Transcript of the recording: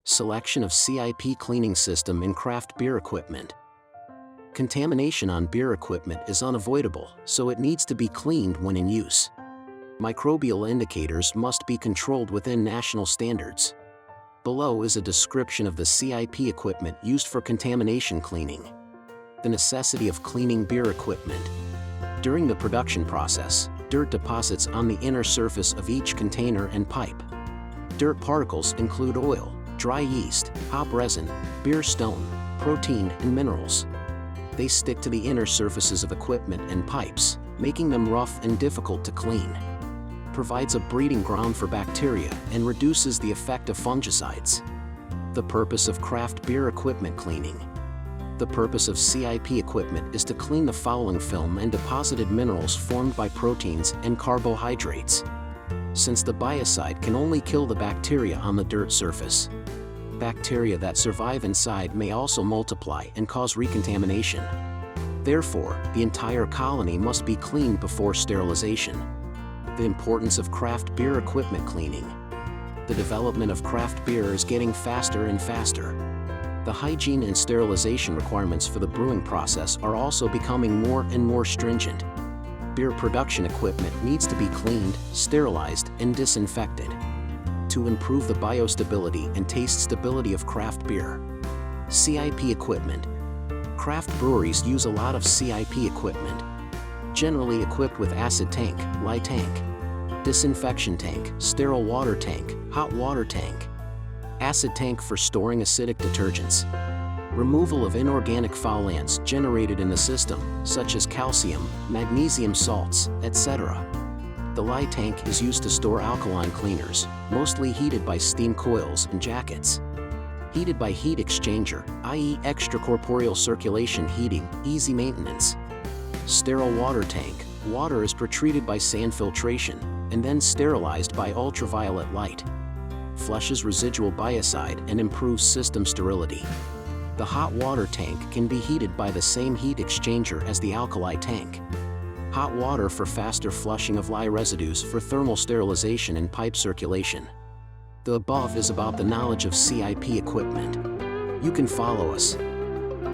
Selection of CIP cleaning system in craft beer equipment. Contamination on beer equipment is unavoidable, so it needs to be cleaned when in use. Microbial indicators must be controlled within national standards. Below is a description of the CIP equipment used for contamination cleaning. The necessity of cleaning beer equipment. During the production process, dirt deposits on the inner surface of each container and pipe. Dirt particles include oil, dry yeast, hop resin, beer stone, protein, and minerals. They stick to the inner surfaces of equipment and pipes, making them rough and difficult to clean. Provides a breeding ground for bacteria and reduces the effect of fungicides. The purpose of craft beer equipment cleaning. The purpose of CIP equipment is to clean the fouling film and deposited minerals formed by proteins and carbohydrates. Since the biocide can only kill the bacteria on the dirt surface, bacteria that survive inside may also multiply and cause recontamination. Therefore, the entire colony must be cleaned before sterilization. The importance of craft beer equipment cleaning. The development of craft beer is getting faster and faster. The hygiene and sterilization requirements for the brewing process are also becoming more and more stringent. Beer production equipment needs to be cleaned, sterilized, and disinfected to improve the biostability and taste stability of craft beer. CIP equipment. Craft breweries use a lot of CIP equipment, generally equipped with acid tank, lye tank, disinfection tank, sterile water tank, hot water tank, acid tank for storing acidic detergents, removal of inorganic foulants generated in the system, such as calcium, magnesium salts, etc. The lye tank is used to store alkaline cleaners, mostly heated by steam coils and jackets. Heated by heat exchanger, i.e. extracorporeal circulation heating, easy maintenance. Sterile water tank. Water is pretreated by sand filtration, and then sterilized by ultraviolet light. Flushes residual biocide and improves system sterility. The hot water tank can be heated by the same heat exchanger as the alkali tank. Hot water for faster flushing of lye residues for thermal sterilization and pipe circulation. The above is about the knowledge of CIP equipment. You can follow us